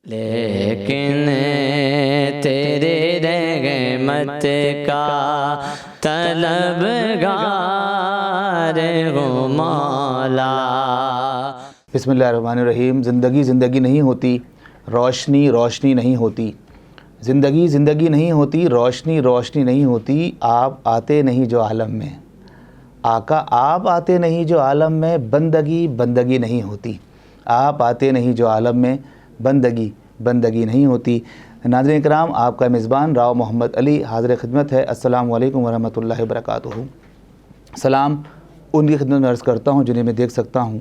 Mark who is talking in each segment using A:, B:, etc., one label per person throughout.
A: لیکن تیری رحمت کا طلبگار ہوں مولا۔
B: بسم اللہ الرحمن الرحیم۔ زندگی زندگی نہیں ہوتی، روشنی روشنی نہیں ہوتی، زندگی زندگی نہیں ہوتی، روشنی روشنی نہیں ہوتی، آپ آتے نہیں جو عالم میں، آقا آپ آتے نہیں جو عالم میں، بندگی بندگی نہیں ہوتی، آپ آتے نہیں جو عالم میں، بندگی بندگی نہیں ہوتی۔ ناظرین کرام، آپ کا میزبان راؤ محمد علی حاضر خدمت ہے۔ السلام علیکم ورحمۃ اللہ وبرکاتہ۔ سلام ان کی خدمت میں عرض کرتا ہوں جنہیں میں دیکھ سکتا ہوں،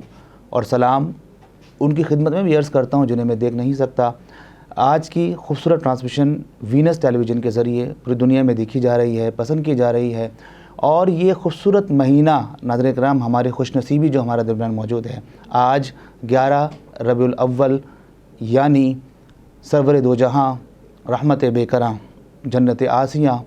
B: اور سلام ان کی خدمت میں بھی عرض کرتا ہوں جنہیں میں دیکھ نہیں سکتا۔ آج کی خوبصورت ٹرانسمیشن وینس ٹیلی ویژن کے ذریعے پوری دنیا میں دیکھی جا رہی ہے، پسند کی جا رہی ہے، اور یہ خوبصورت مہینہ ناظرین کرام ہمارے خوش نصیبی جو ہمارے درمیان موجود ہے، آج 11 ربیع الاول یعنی سرور دو جہاں، رحمت بے کراں، جنت آسیاں،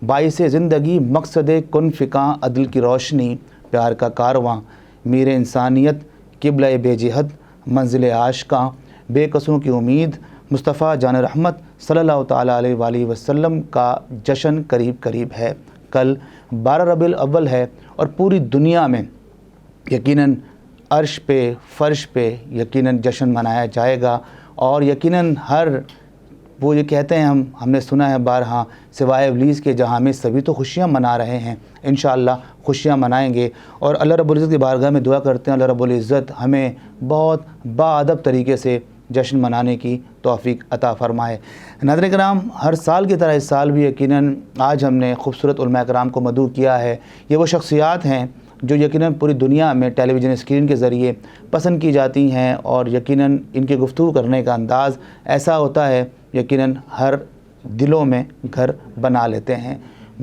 B: باعث زندگی، مقصد کن فکاں، عدل کی روشنی، پیار کا کارواں، میر انسانیت، قبلہ بے جہد، منزل عاشقاں، بے قصوں کی امید، مصطفیٰ جان رحمت صلی اللہ تعالیٰ علیہ وآلہ وسلم کا جشن قریب قریب ہے۔ کل 12 ربیع الاول ہے، اور پوری دنیا میں یقیناً عرش پہ فرش پہ یقیناً جشن منایا جائے گا، اور یقیناً ہر وہ یہ کہتے ہیں ہم نے سنا ہے بارہا، سوائے ابلیس کے جہاں میں سبھی تو خوشیاں منا رہے ہیں، انشاءاللہ خوشیاں منائیں گے، اور اللہ رب العزت کی بارگاہ میں دعا کرتے ہیں اللہ رب العزت ہمیں بہت باادب طریقے سے جشن منانے کی توفیق عطا فرمائے۔ ناظرین کرام، ہر سال کی طرح اس سال بھی یقیناً آج ہم نے خوبصورت علماء کرام کو مدعو کیا ہے۔ یہ وہ شخصیات ہیں جو یقیناً پوری دنیا میں ٹیلی ویژن اسکرین کے ذریعے پسند کی جاتی ہیں، اور یقیناً ان کے گفتگو کرنے کا انداز ایسا ہوتا ہے یقیناً ہر دلوں میں گھر بنا لیتے ہیں۔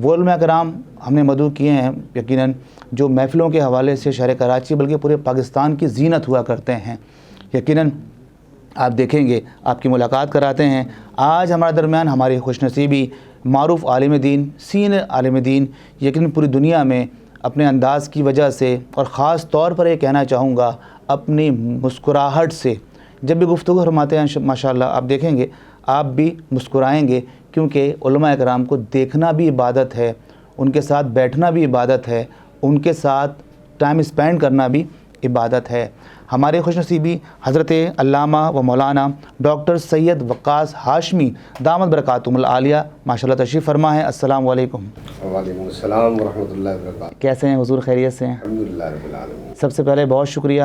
B: وہ علماء کرام ہم نے مدعو کیے ہیں یقیناً جو محفلوں کے حوالے سے شہر کراچی بلکہ پورے پاکستان کی زینت ہوا کرتے ہیں۔ یقیناً آپ دیکھیں گے، آپ کی ملاقات کراتے ہیں۔ آج ہمارے درمیان ہماری خوش نصیبی معروف عالم دین، سینئر عالم دین، یقیناً پوری دنیا میں اپنے انداز کی وجہ سے، اور خاص طور پر یہ کہنا چاہوں گا اپنی مسکراہٹ سے جب بھی گفتگو فرماتے ہیں ماشاءاللہ آپ دیکھیں گے آپ بھی مسکرائیں گے، کیونکہ علماء کرام کو دیکھنا بھی عبادت ہے، ان کے ساتھ بیٹھنا بھی عبادت ہے، ان کے ساتھ ٹائم اسپینڈ کرنا بھی عبادت ہے۔ ہمارے خوش نصیبی حضرت علامہ و مولانا ڈاکٹر سید وقاص ہاشمی دامت برکاتہم العالیہ ماشاءاللہ تشریف فرما ہے۔ السلام علیکم۔
C: وعلیکم السلام ورحمۃ اللہ وبرکاتہ۔
B: کیسے ہیں حضور؟ خیریت سے ہیں؟
C: الحمدللہ رب العالمین۔
B: سب سے پہلے بہت شکریہ،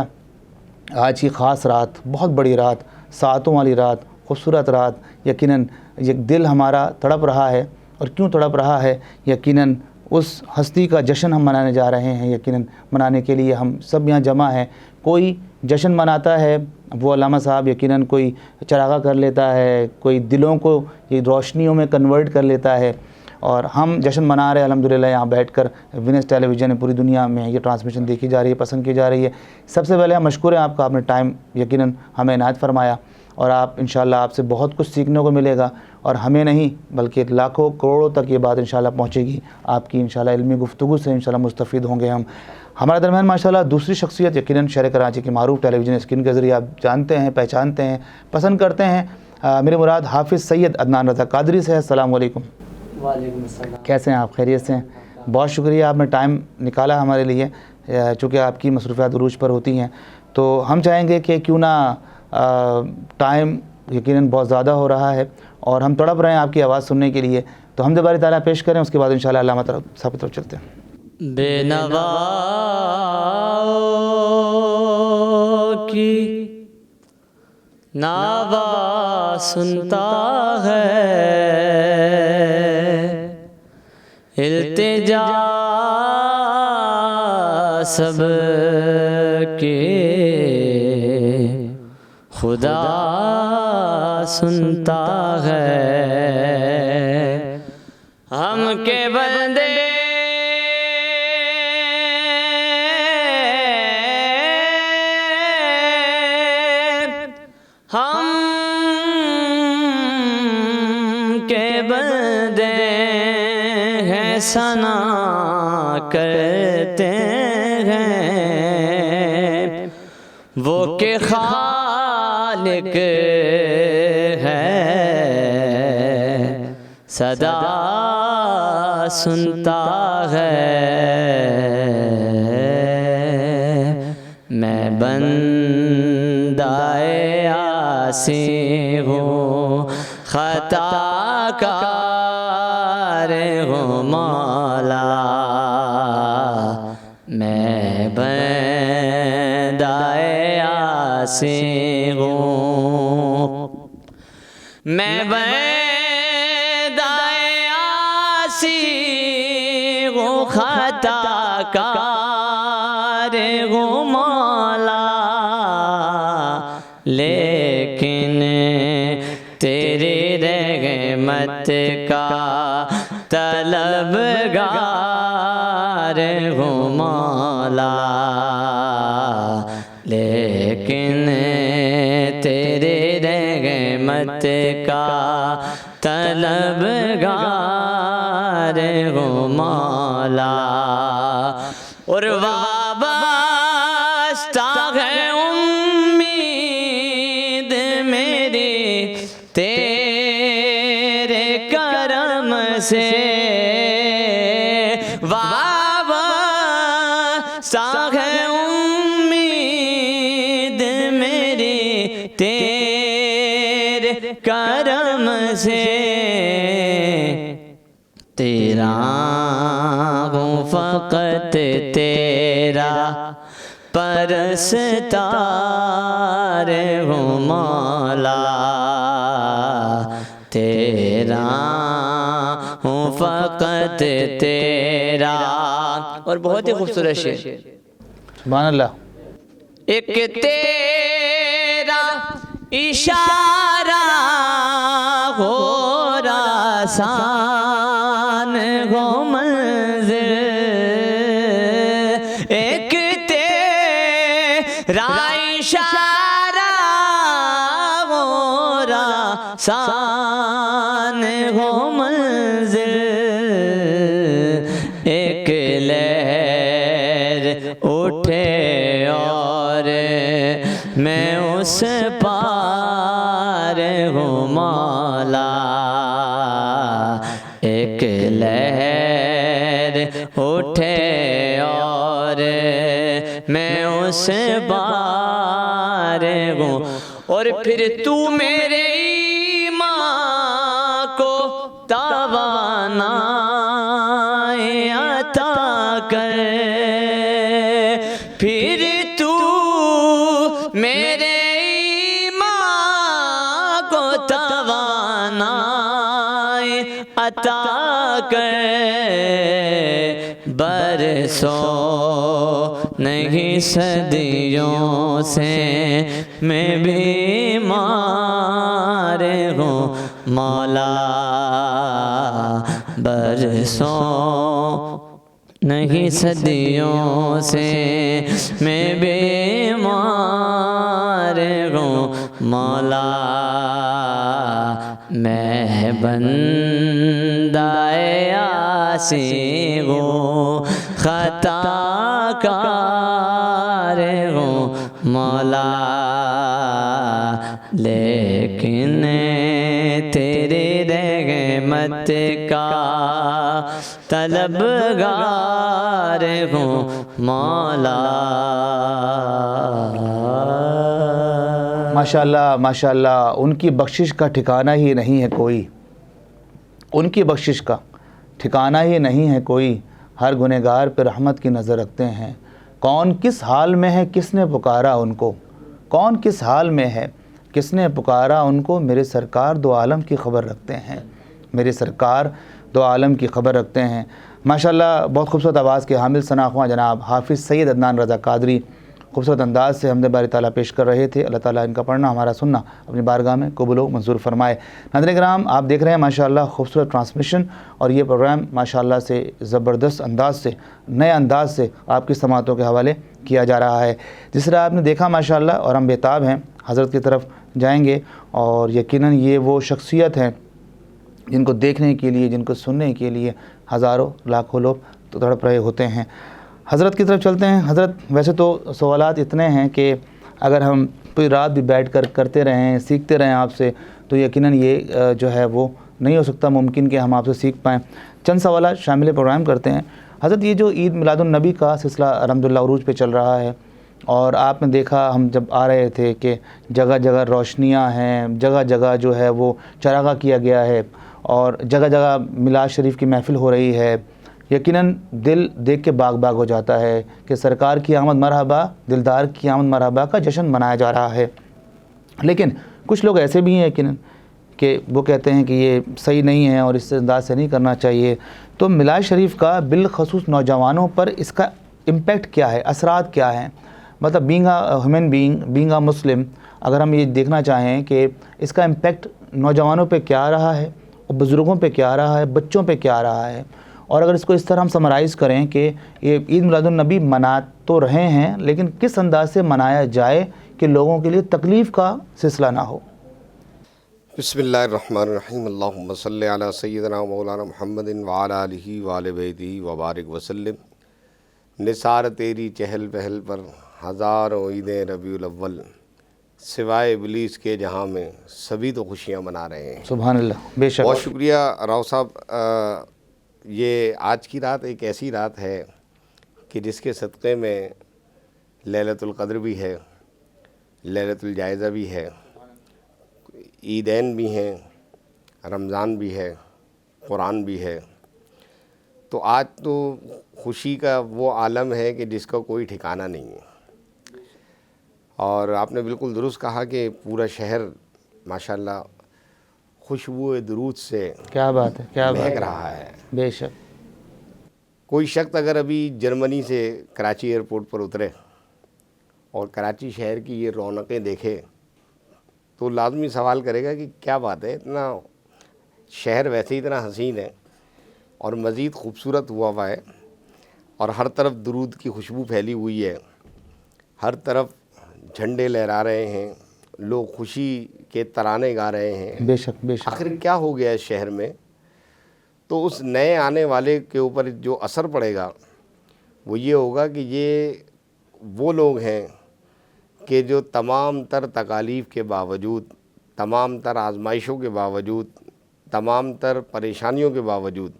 B: آج کی خاص رات، بہت بڑی رات، ساعتوں والی رات، خوبصورت رات، یقیناً یہ دل ہمارا تڑپ رہا ہے، اور کیوں تڑپ رہا ہے؟ یقیناً اس ہستی کا جشن ہم منانے جا رہے ہیں، یقیناً منانے کے لیے ہم سب یہاں جمع ہیں۔ کوئی جشن مناتا ہے وہ علامہ صاحب یقیناً کوئی چراغاں کر لیتا ہے، کوئی دلوں کو یہ روشنیوں میں کنورٹ کر لیتا ہے، اور ہم جشن منا رہے ہیں الحمدللہ یہاں بیٹھ کر۔ وینس ٹیلی ویژن پوری دنیا میں یہ ٹرانسمیشن دیکھی جا رہی ہے، پسند کی جا رہی ہے۔ سب سے پہلے ہم مشکور ہیں آپ کا، آپ نے ٹائم یقیناً ہمیں عنایت فرمایا، اور آپ انشاءاللہ آپ سے بہت کچھ سیکھنے کو ملے گا، اور ہمیں نہیں بلکہ لاکھوں کروڑوں تک یہ بات انشاءاللہ پہنچے گی آپ کی انشاءاللہ علمی گفتگو سے، انشاءاللہ مستفید ہوں گے ہم۔ ہمارے درمیان ماشاءاللہ دوسری شخصیت یقیناً شہر کراچی کی معروف ٹیلی ویژن اسکرین کے ذریعے آپ جانتے ہیں، پہچانتے ہیں، پسند کرتے ہیں، میرے مراد حافظ سید عدنان رضا قادری سے ہے۔ السلام علیکم۔
A: وعلیکم السلام۔
B: کیسے ہیں آپ؟ خیریت سے ہیں؟ بہت شکریہ، آپ نے ٹائم نکالا ہمارے لیے، چونکہ آپ کی مصروفیات عروج پر ہوتی ہیں، تو ہم چاہیں گے کہ کیوں نہ ٹائم یقیناً بہت زیادہ ہو رہا ہے اور ہم تڑپ رہے ہیں آپ کی آواز سننے کے لیے، تو حمد باری تعالیٰ پیش کریں، اس کے بعد انشاءاللہ علامہ صاحب کی طرف چلتے ہیں۔
A: بے نوا کی نوا سنتا ہے، التجا سب کے خدا سنتا ہے، ہم کے بندے ہم کے بندے ہیں، ثنا کرتے ہیں وہ کہ خالق صدا سنتا ہے، میں بندۂ عاصی ہوں، خطا کار ہوں مولا، میں بندۂ عاصی ہوں، میں بندۂ عاصی ہوں، خطا کار ہوں مولا، لیکن تیری رحمت کا طلبگار ہوں مولا، لیکن تیری رحمت کا طلبگار ہوں مولا، اور وابستہ ہے امید میری تیرے کرم سے، وابستہ ہے امید میری تیرے کرم سے، تیرا ہوں فقط تیرا پرستار ہوں مولا، تیرا ہوں فقط تیرا۔ اور بہت ہی خوبصورت شعر،
B: سبحان اللہ۔
A: ایک تیرا اشارہ ہو رسان ہو منزل، ایک تیرا اشارہ ہو رسان ہو منزل، ایک لہر اٹھے اور میں اس پار ہوں مولا، ایک لہر اٹھے اور میں اس پار ہوں، اور پھر تو میرے ایمان کو توانائی عطا کر، پھر تو میرے ایمان کو توانائی عطا کر، برسوں نہیں صدیوں سے میں بیمار ہوں مولا، برسوں نہیں صدیوں سے میں بیمار ہوں مولا، میں بندۂ عاصی ہوں، خطا کار ہوں مولا، لیکن تیری رحمت کا طلبگار ہوں مولا۔
B: ماشاءاللہ ماشاءاللہ، ان کی بخشش کا ٹھکانہ ہی نہیں ہے کوئی، ان کی بخشش کا ٹھکانہ ہی نہیں ہے کوئی، ہر گنہگار پہ رحمت کی نظر رکھتے ہیں، کون کس حال میں ہے کس نے پکارا ان کو، کون کس حال میں ہے کس نے پکارا ان کو، میرے سرکار دو عالم کی خبر رکھتے ہیں، میرے سرکار دو عالم کی خبر رکھتے ہیں۔ ماشاءاللہ بہت خوبصورت آواز کے حامل ثناءخواں جناب حافظ سید عدنان رضا قادری خوبصورت انداز سے حمد باری تعالیٰ پیش کر رہے تھے۔ اللہ تعالیٰ ان کا پڑھنا ہمارا سننا اپنی بارگاہ میں قبول و منظور فرمائے۔ ناظرین کرام، آپ دیکھ رہے ہیں ماشاءاللہ خوبصورت ٹرانسمیشن، اور یہ پروگرام ماشاءاللہ سے زبردست انداز سے، نئے انداز سے آپ کی سماعتوں کے حوالے کیا جا رہا ہے۔ جس طرح آپ نے دیکھا ماشاءاللہ، اور ہم بےتاب ہیں حضرت کی طرف جائیں گے، اور یقیناً یہ وہ شخصیت ہیں جن کو دیکھنے کے لیے، جن کو سننے کے لیے ہزاروں لاکھوں لوگ تو تڑپ رہے ہوتے ہیں۔ حضرت کی طرف چلتے ہیں۔ حضرت، ویسے تو سوالات اتنے ہیں کہ اگر ہم پوری رات بھی بیٹھ کر کرتے رہیں، سیکھتے رہیں آپ سے، تو یقیناً یہ جو ہے وہ نہیں ہو سکتا ممکن کہ ہم آپ سے سیکھ پائیں. چند سوالات شامل پروگرام کرتے ہیں. حضرت یہ جو عید میلاد النبی کا سلسلہ الحمدللہ عروج پہ چل رہا ہے، اور آپ نے دیکھا ہم جب آ رہے تھے کہ جگہ جگہ روشنیاں ہیں، جگہ جگہ جو ہے وہ چراغاں کیا گیا ہے، اور جگہ جگہ میلاد شریف کی محفل ہو رہی ہے. یقیناً دل دیکھ کے باغ باغ ہو جاتا ہے کہ سرکار کی آمد مرحبا، دلدار کی آمد مرحبا کا جشن منایا جا رہا ہے. لیکن کچھ لوگ ایسے بھی ہیں یقیناً کہ وہ کہتے ہیں کہ یہ صحیح نہیں ہے اور اس انداز سے نہیں کرنا چاہیے. تو میلاد شریف کا بالخصوص نوجوانوں پر اس کا امپیکٹ کیا ہے، اثرات کیا ہیں؟ مطلب being a human being a Muslim, اگر ہم یہ دیکھنا چاہیں کہ اس کا امپیکٹ نوجوانوں پہ کیا رہا ہے، اور بزرگوں پہ کیا رہا ہے، بچوں پہ کیا رہا ہے، اور اگر اس کو اس طرح ہم سمرائز کریں کہ یہ عید میلاد النبی منا تو رہے ہیں لیکن کس انداز سے منایا جائے کہ لوگوں کے لیے تکلیف کا سلسلہ نہ ہو.
C: بسم اللہ الرحمن الرحیم. اللہم صلی علی سیدنا مولانا محمد وعلی آلہ وآل بیتہ وبارک وسلم. نثار تیری چہل پہل پر ہزاروں عیدیں ربیع الاول، سوائے ابلیس کے جہاں میں سبھی تو خوشیاں منا رہے ہیں.
B: سبحان اللہ. بے شک.
C: بہت شکریہ راؤ صاحب. یہ آج کی رات ایک ایسی رات ہے کہ جس کے صدقے میں لیلۃ القدر بھی ہے، لیلۃ الجائزہ بھی ہے، عیدین بھی ہیں، رمضان بھی ہے، قرآن بھی ہے. تو آج تو خوشی کا وہ عالم ہے کہ جس کا کوئی ٹھکانہ نہیں ہے. اور آپ نے بالکل درست کہا کہ پورا شہر ماشاءاللہ خوشبو درود سے
B: کیا بات ہے، کیا بات
C: مہک
B: ہے.
C: رہا ہے.
B: بے شک.
C: کوئی شخص اگر ابھی جرمنی سے کراچی ایئرپورٹ پر اترے اور کراچی شہر کی یہ رونقیں دیکھے تو لازمی سوال کرے گا کہ کیا بات ہے، اتنا شہر ویسے ہی اتنا حسین ہے اور مزید خوبصورت ہوا ہے، اور ہر طرف درود کی خوشبو پھیلی ہوئی ہے، ہر طرف جھنڈے لہرا رہے ہیں، لوگ خوشی کے ترانے گا رہے ہیں.
B: بے شک. بے شک.
C: آخر کیا ہو گیا ہے شہر میں؟ تو اس نئے آنے والے کے اوپر جو اثر پڑے گا وہ یہ ہوگا کہ یہ وہ لوگ ہیں کہ جو تمام تر تکالیف کے باوجود، تمام تر آزمائشوں کے باوجود، تمام تر پریشانیوں کے باوجود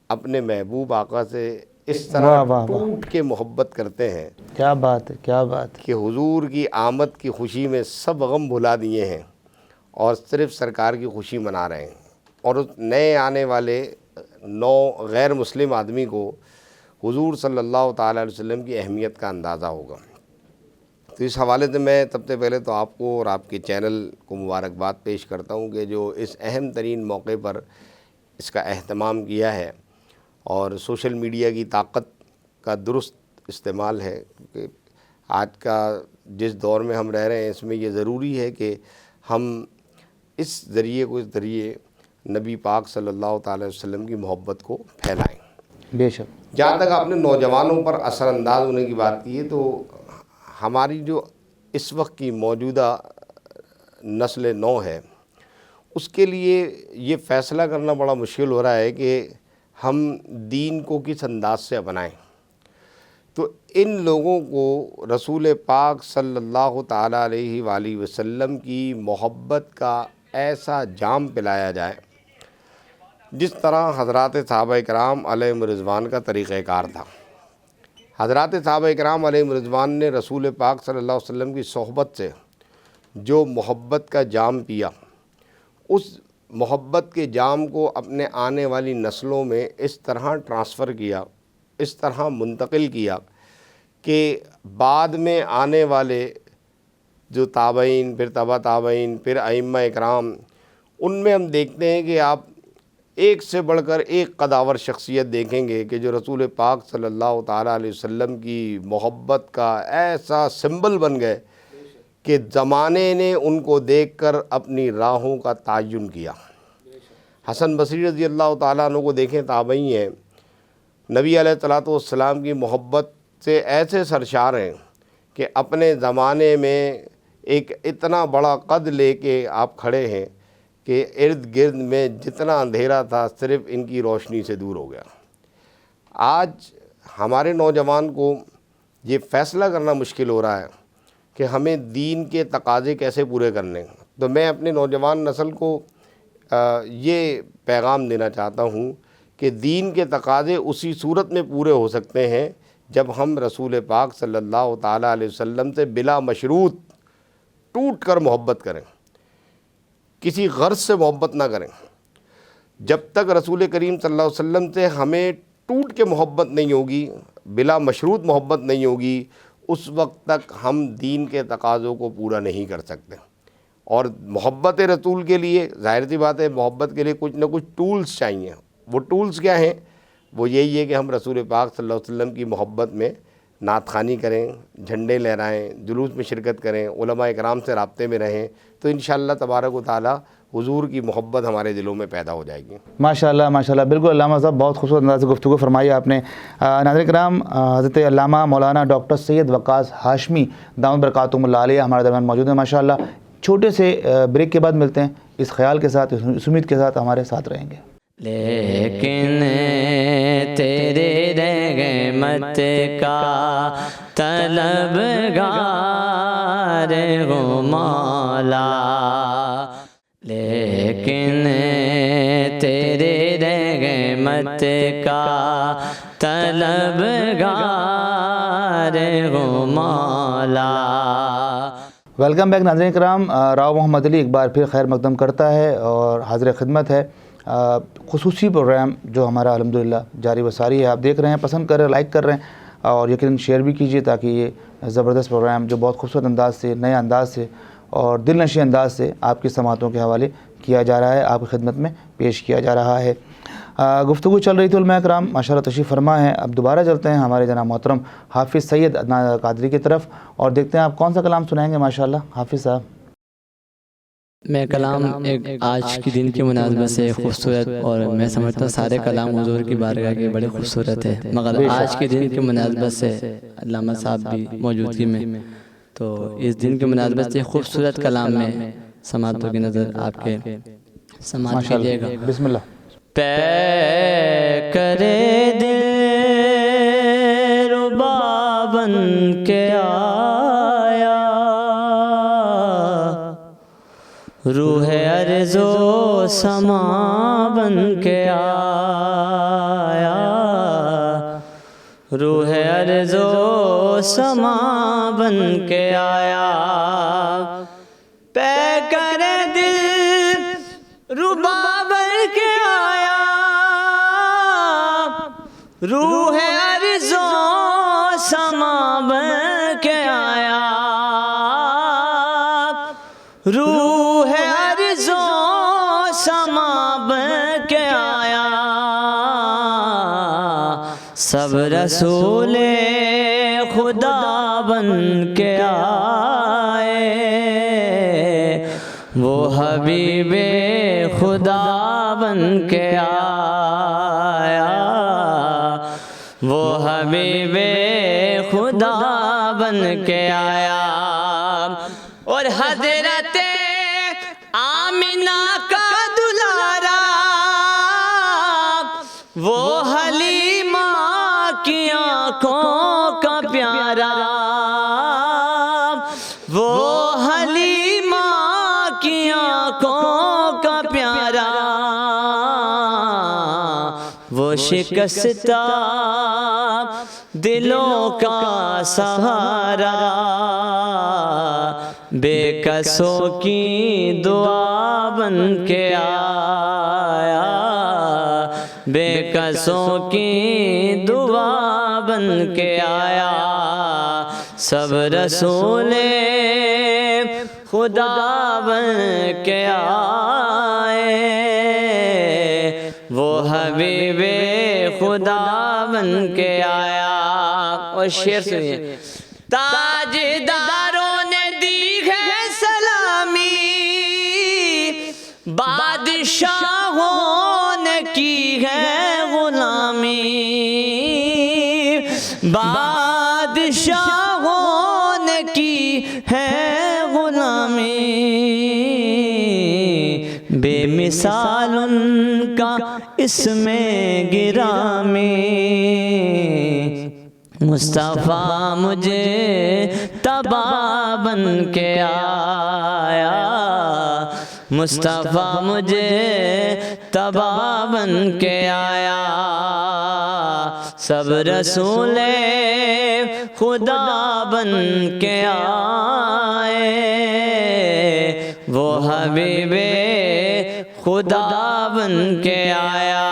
C: اپنے محبوب آقا سے اس طرح ٹوٹ کے محبت کرتے ہیں.
B: کیا بات ہے، کیا بات ہے.
C: کہ حضور کی آمد کی خوشی میں سب غم بھلا دیے ہیں اور صرف سرکار کی خوشی منا رہے ہیں. اور اس نئے آنے والے غیر مسلم آدمی کو حضور صلی اللہ تعالیٰ علیہ وسلم کی اہمیت کا اندازہ ہوگا. تو اس حوالے سے میں سب سے پہلے تو آپ کو اور آپ کے چینل کو مبارکباد پیش کرتا ہوں کہ جو اس اہم ترین موقع پر اس کا اہتمام کیا ہے، اور سوشل میڈیا کی طاقت کا درست استعمال ہے. کیونکہ آج کا جس دور میں ہم رہ رہے ہیں اس میں یہ ضروری ہے کہ ہم اس ذریعے نبی پاک صلی اللہ تعالی وسلم کی محبت کو پھیلائیں.
B: بے شک.
C: جہاں تک آپ نے نوجوانوں پر اثر انداز ہونے کی بات کی ہے، تو ہماری جو اس وقت کی موجودہ نسل نو ہے اس کے لیے یہ فیصلہ کرنا بڑا مشکل ہو رہا ہے کہ ہم دین کو کس انداز سے اپنائیں. تو ان لوگوں کو رسول پاک صلی اللہ تعالیٰ علیہ وآلہ وسلم کی محبت کا ایسا جام پلایا جائے جس طرح حضرات صحابہ کرام علیہم رضوان کا طریقہ کار تھا. حضرات صحابہ کرام علیہم رضوان نے رسول پاک صلی اللہ علیہ وسلم کی صحبت سے جو محبت کا جام پیا، اس محبت کے جام کو اپنے آنے والی نسلوں میں اس طرح ٹرانسفر کیا، اس طرح منتقل کیا کہ بعد میں آنے والے جو تابعین، پھر تبع تابعین، پھر ائمہ اکرام، ان میں ہم دیکھتے ہیں کہ آپ ایک سے بڑھ کر ایک قداور شخصیت دیکھیں گے کہ جو رسول پاک صلی اللہ تعالیٰ علیہ وسلم کی محبت کا ایسا سمبل بن گئے کہ زمانے نے ان کو دیکھ کر اپنی راہوں کا تعین کیا. حسن بصری رضی اللہ تعالیٰ عنہ کو دیکھیں، تابعی ہیں، نبی علیہ الصلوۃ والسلام کی محبت سے ایسے سرشار ہیں کہ اپنے زمانے میں ایک اتنا بڑا قد لے کے آپ کھڑے ہیں کہ ارد گرد میں جتنا اندھیرا تھا صرف ان کی روشنی سے دور ہو گیا. آج ہمارے نوجوان کو یہ فیصلہ کرنا مشکل ہو رہا ہے کہ ہمیں دین کے تقاضے کیسے پورے کرنے. تو میں اپنے نوجوان نسل کو یہ پیغام دینا چاہتا ہوں کہ دین کے تقاضے اسی صورت میں پورے ہو سکتے ہیں جب ہم رسول پاک صلی اللہ تعالیٰ علیہ وسلم سے بلا مشروط ٹوٹ کر محبت کریں، کسی غرض سے محبت نہ کریں۔ جب تک رسول کریم صلی اللہ علیہ وسلم سے ہمیں ٹوٹ کے محبت نہیں ہوگی، بلا مشروط محبت نہیں ہوگی، اس وقت تک ہم دین کے تقاضوں کو پورا نہیں کر سکتے۔ اور محبت رسول کے لیے ظاہر سی بات ہے، محبت کے لیے کچھ نہ کچھ ٹولز چاہیے۔ وہ ٹولز کیا ہیں؟ وہ یہی ہے کہ ہم رسول پاک صلی اللہ علیہ وسلم کی محبت میں نعت خوانی کریں، جھنڈے لہرائیں، جلوس میں شرکت کریں، علماء اکرام سے رابطے میں رہیں، تو انشاءاللہ تبارک و تعالی حضور کی محبت ہمارے دلوں میں پیدا ہو جائے گی۔
B: ماشاءاللہ ماشاءاللہ، بالکل علامہ صاحب بہت خوبصورت انداز سے گفتگو فرمائی آپ نے۔ ناظرین کرام، حضرت علامہ مولانا ڈاکٹر سید وقاص ہاشمی دامت برکاتہم اللہ علیہ ہمارے درمیان موجود ہیں ماشاءاللہ۔ چھوٹے سے بریک کے بعد ملتے ہیں، اس خیال کے ساتھ، اس امید کے ساتھ ہمارے ساتھ رہیں گے۔
A: لیکن تیرے رحمت کا طلبگار ہوں مولا، لیکن تیرے رحمت کا طلبگار ہوں مولا۔
B: ویلکم بیک ناظرین کرام، راؤ محمد علی ایک بار پھر خیر مقدم کرتا ہے اور حاضر خدمت ہے خصوصی پروگرام جو ہمارا الحمدللہ جاری و ساری ہے۔ آپ دیکھ رہے ہیں، پسند کر رہے ہیں، لائک کر رہے ہیں اور یقیناً شیئر بھی کیجیے تاکہ یہ زبردست پروگرام جو بہت خوبصورت انداز سے، نئے انداز سے اور دل نشیں انداز سے آپ کی سماعتوں کے حوالے کیا جا رہا ہے، آپ کی خدمت میں پیش کیا جا رہا ہے۔ گفتگو چل رہی تھی علماء کرام، ماشاءاللہ تشریف فرما ہے۔ اب دوبارہ چلتے ہیں ہمارے جناب محترم حافظ سید عدنان قادری کی طرف اور دیکھتے ہیں آپ کون سا کلام سنائیں گے ماشاءاللہ حافظ صاحب۔
A: میں کلام ایک آج کی دن کی مناسبت سے خوبصورت، اور میں سمجھتا ہوں سارے کلام حضور کی بارگاہ کے بڑے خوبصورت ہے، مگر آج کے دن کی مناسبت سے علامہ صاحب بھی موجودگی میں، تو اس دن کی مناسبت سے خوبصورت کلام میں سماعتوں کی نظر آپ کے سماعت کیجیے گا۔
B: بسم اللہ۔
A: پے کرے دل ربا بن کے آیا، روح ارض و سما بن کے آیا، روح ارض و سما بن کے آیا، پے کرے دل ربا بن کے آیا، روح ارض و سما بن کے آیا، روح ارض و سما بن کے آیا، سب رسول خدا بن کے آئے، وہ حبیب خدا بن کے آیا، وہ حبیب خدا بن کے آیا، اور حضرت آمنہ کا دلارا، وہ حلیمہ کی آنکھوں کا پیارا، وہ حلیمہ کی آنکھوں کا پیارا، وہ شکستہ دلوں کا سہارا، بے کسوں کی دعا بن کے آیا، بے کسوں کی دعا بن کے آیا، سب رسول خدا بن کے آئے، وہ حبیب خدا بن کے آیا۔ اور شعر سنیے، تاجداروں نے دی ہے سلامی، بادشاہوں نے کی ہے غلامی، بادشاہوں نے کی ہے غلامی، بے مثال ان کا اس میں گرامی، مصطفیٰ مجھے تبا بن کے آیا، مصطفیٰ مجھے تبا بن کے آیا، سب رسول خدا بن کے آئے، وہ حبیب خدا بن کے آیا۔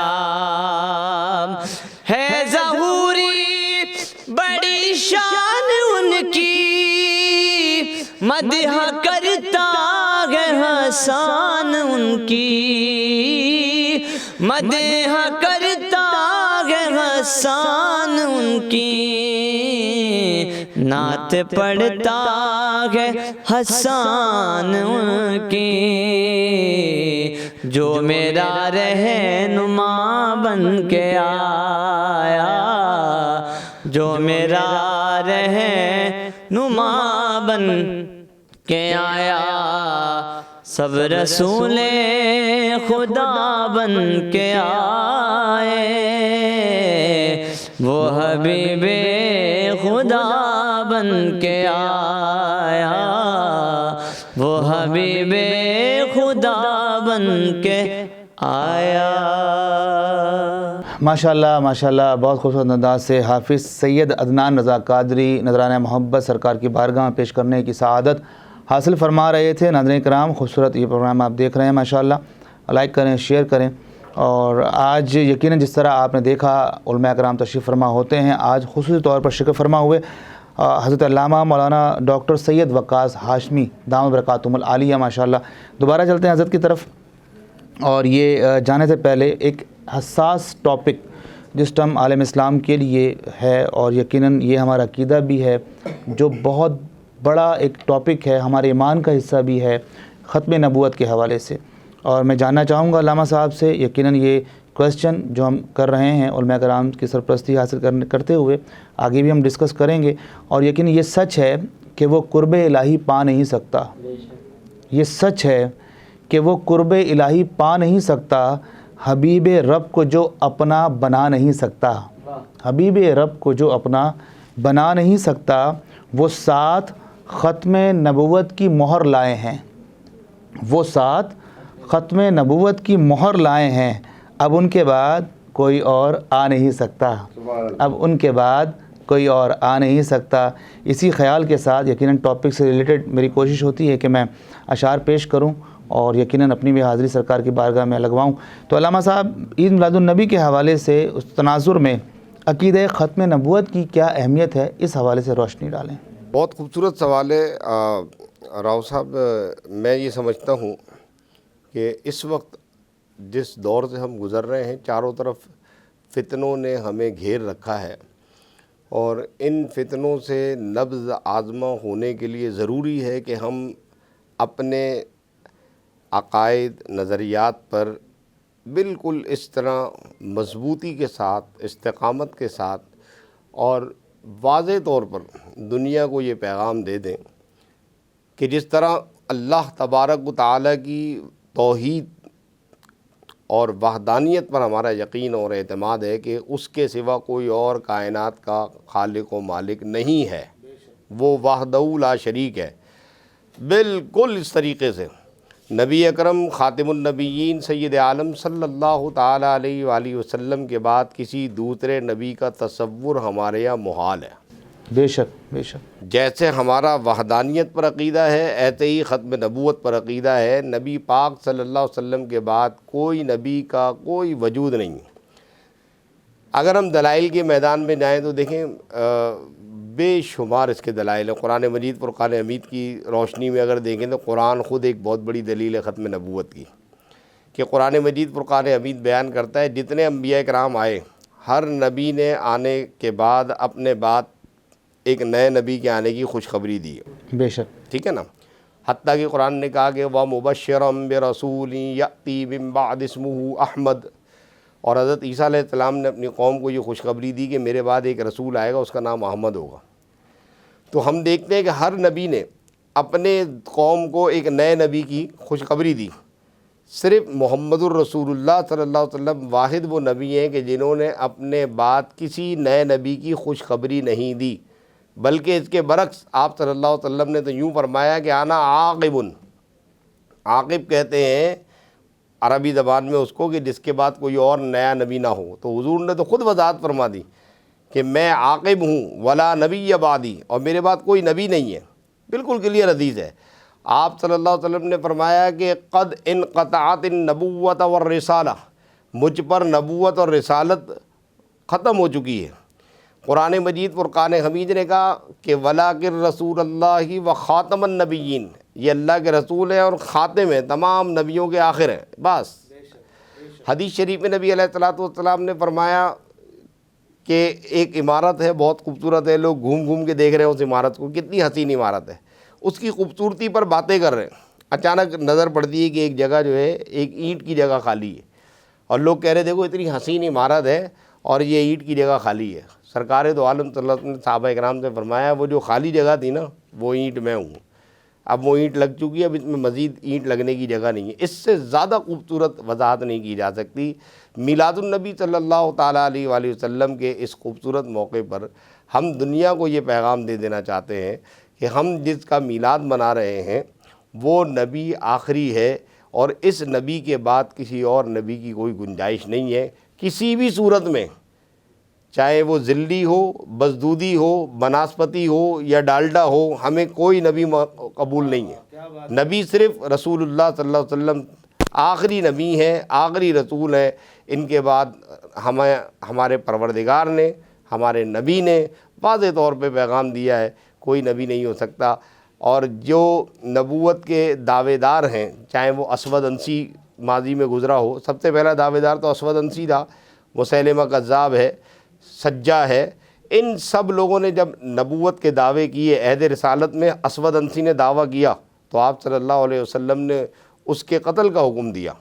A: ہے ظہوری بڑی شان ان کی، مدح کرتا ہے حسان ان کی، مدح کرتا ہے حسان ان کی، نعت پڑھتا ہے حسان ان کی، جو میرا رہنما بن کے آیا، جو میرا رہنما بن کے آیا، سب رسول خدا بن کے آئے، وہ حبیب خدا بن کے آیا، وہ حبیب خدا بن کے آیا۔
B: ماشاءاللہ ماشاءاللہ، بہت خوبصورت انداز سے حافظ سید عدنان رضا قادری نذرانہ محبت سرکار کی بارگاہ میں پیش کرنے کی سعادت حاصل فرما رہے تھے۔ ناظرین کرام، خوبصورت یہ پروگرام آپ دیکھ رہے ہیں، ماشاءاللہ لائک کریں، شیئر کریں۔ اور آج یقیناً جس طرح آپ نے دیکھا علماء کرام تشریف فرما ہوتے ہیں، آج خصوصی طور پر شرکت فرما ہوئے حضرت علامہ مولانا ڈاکٹر سید وقاص ہاشمی دامت برکاتہم العالیہ، ماشاءاللہ۔ دوبارہ چلتے ہیں حضرت کی طرف، اور یہ جانے سے پہلے ایک حساس ٹاپک جس ٹائم عالم اسلام کے لیے ہے، اور یقیناً یہ ہمارا عقیدہ بھی ہے، جو بہت بڑا ایک ٹاپک ہے، ہمارے ایمان کا حصہ بھی ہے، ختم نبوت کے حوالے سے۔ اور میں جاننا چاہوں گا علامہ صاحب سے، یقیناً یہ کویسچن جو ہم کر رہے ہیں علماء کرام کی سرپرستی حاصل کرتے ہوئے آگے بھی ہم ڈسکس کریں گے، اور یقیناً یہ سچ ہے کہ وہ قرب الہی پا نہیں سکتا، یہ سچ ہے کہ وہ قرب الہی پا نہیں سکتا حبیب رب کو جو اپنا بنا نہیں سکتا، حبیب رب کو جو اپنا بنا نہیں سکتا، وہ ساتھ ختم نبوت کی مہر لائے ہیں، وہ ساتھ ختم نبوت کی مہر لائے ہیں، اب ان کے بعد کوئی اور آ نہیں سکتا، اب ان کے بعد کوئی اور آ نہیں سکتا۔ اسی خیال کے ساتھ یقیناً ٹاپک سے ریلیٹڈ میری کوشش ہوتی ہے کہ میں اشعار پیش کروں اور یقیناً اپنی بھی حاضری سرکار کی بارگاہ میں لگواؤں۔ تو علامہ صاحب، عید میلاد النبی کے حوالے سے اس تناظر میں عقیدہ ختم نبوت کی کیا اہمیت ہے، اس حوالے سے روشنی ڈالیں۔
C: بہت خوبصورت سوال ہے راؤ صاحب۔ میں یہ سمجھتا ہوں کہ اس وقت جس دور سے ہم گزر رہے ہیں، چاروں طرف فتنوں نے ہمیں گھیر رکھا ہے، اور ان فتنوں سے نبض آزما ہونے کے لیے ضروری ہے کہ ہم اپنے عقائد نظریات پر بالکل اس طرح مضبوطی کے ساتھ، استقامت کے ساتھ اور واضح طور پر دنیا کو یہ پیغام دے دیں کہ جس طرح اللہ تبارک و تعالیٰ کی توحید اور وحدانیت پر ہمارا یقین اور اعتماد ہے کہ اس کے سوا کوئی اور کائنات کا خالق و مالک نہیں ہے، وہ وحدہ لا شریک ہے، بالکل اس طریقے سے نبی اکرم خاتم النبیین سید عالم صلی اللہ تعالیٰ علیہ وآلہ وسلم کے بعد کسی دوسرے نبی کا تصور ہمارے یہاں محال ہے۔
B: بے شک بے شک،
C: جیسے ہمارا وحدانیت پر عقیدہ ہے، ایسے ہی ختم نبوت پر عقیدہ ہے۔ نبی پاک صلی اللہ علیہ وسلم کے بعد کوئی نبی کا کوئی وجود نہیں۔ اگر ہم دلائل کے میدان میں جائیں تو دیکھیں بے شمار اس کے دلائل ہیں۔ قرآن مجید فرقان حمید کی روشنی میں اگر دیکھیں تو قرآن خود ایک بہت بڑی دلیل ہے ختم نبوت کی، کہ قرآن مجید فرقان حمید بیان کرتا ہے جتنے انبیاء کرام آئے، ہر نبی نے آنے کے بعد اپنے بعد ایک نئے نبی کے آنے کی خوشخبری دی ہے۔
B: بے شک،
C: ٹھیک ہے نا؟ حتیٰ کہ قرآن نے کہا کہ وَمُبَشِّرًا بِرَسُولٍ يَأْتِي مِن بَعْدِ اسْمُهُ احمد، اور حضرت عیسیٰ علیہ السلام نے اپنی قوم کو یہ خوشخبری دی کہ میرے بعد ایک رسول آئے گا، اس کا نام احمد ہوگا۔ تو ہم دیکھتے ہیں کہ ہر نبی نے اپنے قوم کو ایک نئے نبی کی خوشخبری دی۔ صرف محمد الرسول اللہ صلی اللہ علیہ وسلم واحد وہ نبی ہیں کہ جنہوں نے اپنے بعد کسی نئے نبی کی خوشخبری نہیں دی، بلکہ اس کے برعکس آپ صلی اللہ علیہ وسلم نے تو یوں فرمایا کہ انا عاقب، عاقب کہتے ہیں عربی زبان میں اس کو کہ جس کے بعد کوئی اور نیا نبی نہ ہو. تو حضور نے تو خود وضاحت فرما دی کہ میں عاقب ہوں ولا نبی بعدی، اور میرے بعد کوئی نبی نہیں ہے. بالکل کلیئر حدیث ہے. آپ صلی اللہ علیہ وسلم نے فرمایا کہ قد انقطعت النبوۃ والرسالہ، مجھ پر نبوت اور رسالت ختم ہو چکی ہے. قرآن مجید فرقان حمید نے کہا کہ ولاکن رسول اللہ و خاتم النبیین، یہ اللہ کے رسول ہیں اور خاتم ہیں، تمام نبیوں کے آخر ہیں. بس حدیث شریف میں نبی علیہ الصلوۃ والسلام نے فرمایا کہ ایک عمارت ہے بہت خوبصورت ہے، لوگ گھوم گھوم کے دیکھ رہے ہیں اس عمارت کو، کتنی حسین عمارت ہے، اس کی خوبصورتی پر باتیں کر رہے ہیں. اچانک نظر پڑتی ہے کہ ایک جگہ جو ہے ایک اینٹ کی جگہ خالی ہے، اور لوگ کہہ رہے دیکھو اتنی حسین عمارت ہے اور یہ اینٹ کی جگہ خالی ہے. سرکار دو عالم صلی اللہ علیہ وسلم نے صحابہ اکرام سے فرمایا وہ جو خالی جگہ تھی نا وہ اینٹ میں ہوں. اب وہ اینٹ لگ چکی ہے، اب اس میں مزید اینٹ لگنے کی جگہ نہیں ہے. اس سے زیادہ خوبصورت وضاحت نہیں کی جا سکتی. میلاد النبی صلی اللہ تعالیٰ علیہ وآلہ وسلم کے اس خوبصورت موقع پر ہم دنیا کو یہ پیغام دے دینا چاہتے ہیں کہ ہم جس کا میلاد منا رہے ہیں وہ نبی آخری ہے، اور اس نبی کے بعد کسی اور نبی کی کوئی گنجائش نہیں ہے کسی بھی صورت میں، چاہے وہ ذلی ہو، بزدودی ہو، بناسپتی ہو یا ڈالڈا ہو. ہمیں کوئی نبی قبول نہیں ہے. نبی صرف رسول اللہ صلی اللہ علیہ وسلم آخری نبی ہیں، آخری رسول ہیں. ان کے بعد ہمارے پروردگار نے، ہمارے نبی نے واضح طور پہ پیغام دیا ہے کوئی نبی نہیں ہو سکتا. اور جو نبوت کے دعوے دار ہیں، چاہے وہ اسود انسی ماضی میں گزرا ہو، سب سے پہلا دعوے دار تو اسود انسی تھا، مسیلمہ کذاب ہے، سجا ہے. ان سب لوگوں نے جب نبوت کے دعوے کیے، عہد رسالت میں اسود انسی نے دعویٰ کیا تو آپ صلی اللہ علیہ وسلم نے اس کے قتل کا حکم دیا.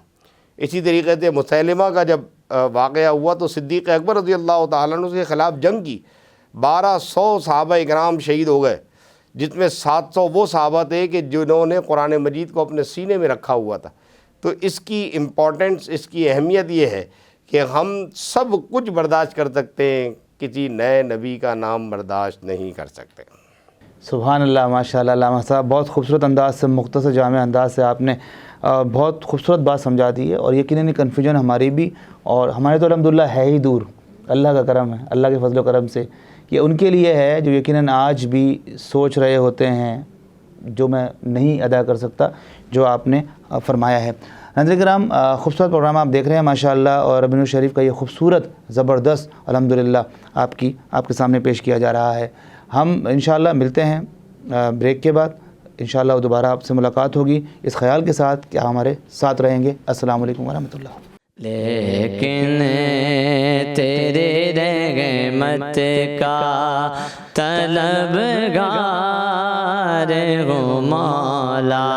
C: اسی طریقے سے مسیلمہ کا جب واقعہ ہوا تو صدیق اکبر رضی اللہ تعالیٰ عنہ کے خلاف جنگ کی. 1200 صحابہ اکرام شہید ہو گئے، جس میں 700 وہ صحابہ تھے کہ جنہوں نے قرآن مجید کو اپنے سینے میں رکھا ہوا تھا. تو اس کی امپورٹنس، اس کی اہمیت یہ ہے کہ ہم سب کچھ برداشت کر سکتے ہیں، کسی نئے نبی کا نام برداشت نہیں کر سکتے.
B: سبحان اللہ، ماشاء اللہ. علامہ صاحب بہت خوبصورت انداز سے، مختصر جامع انداز سے آپ نے بہت خوبصورت بات سمجھا دی ہے. اور یقیناً کنفیوژن ہماری بھی اور ہمارے تو الحمدللہ ہے ہی دور. اللہ کا کرم ہے، اللہ کے فضل و کرم سے یہ ان کے لیے ہے جو یقیناً آج بھی سوچ رہے ہوتے ہیں جو میں نہیں ادا کر سکتا جو آپ نے فرمایا ہے. ناظرین کرام، خوبصورت پروگرام آپ دیکھ رہے ہیں ماشاء اللہ، اور ربیع الشریف کا یہ خوبصورت زبردست الحمدللہ آپ کے سامنے پیش کیا جا رہا ہے. ہم انشاءاللہ ملتے ہیں بریک کے بعد. انشاءاللہ دوبارہ آپ سے ملاقات ہوگی اس خیال کے ساتھ کہ ہمارے ساتھ رہیں گے. السلام علیکم ورحمۃ اللہ.
A: لیکن تیرے رحمت کا طلبگار ہوں مولا،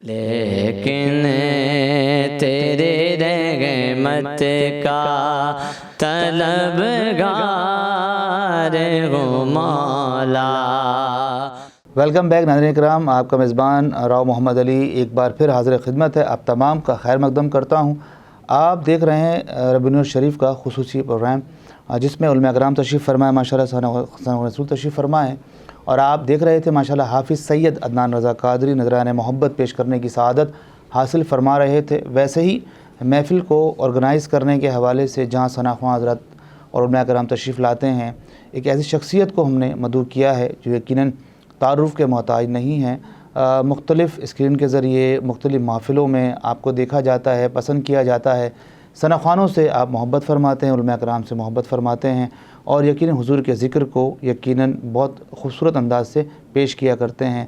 A: لیکن تیرے رحمت کا طلبگار ہوں مولا.
B: ویلکم بیک ناظرین کرام، آپ کا میزبان راؤ محمد علی ایک بار پھر حاضر خدمت ہے. آپ تمام کا خیر مقدم کرتا ہوں. آپ دیکھ رہے ہیں ربیع الشریف کا خصوصی پروگرام جس میں علماء کرام تشریف فرمائے، ماشاءاللہ ثنا رسول تشریف فرمائے، اور آپ دیکھ رہے تھے ماشاءاللہ حافظ سید عدنان رضا قادری نذران محبت پیش کرنے کی سعادت حاصل فرما رہے تھے. ویسے ہی محفل کو آرگنائز کرنے کے حوالے سے جہاں ثنا خواں حضرات اور علماء کرام تشریف لاتے ہیں، ایک ایسی شخصیت کو ہم نے مدعو کیا ہے جو یقیناً تعارف کے محتاج نہیں ہیں. مختلف اسکرین کے ذریعے مختلف محفلوں میں آپ کو دیکھا جاتا ہے، پسند کیا جاتا ہے. ثنا خوانوں سے آپ محبت فرماتے ہیں، علماء کرام سے محبت فرماتے ہیں، اور یقیناً حضور کے ذکر کو یقیناً بہت خوبصورت انداز سے پیش کیا کرتے ہیں.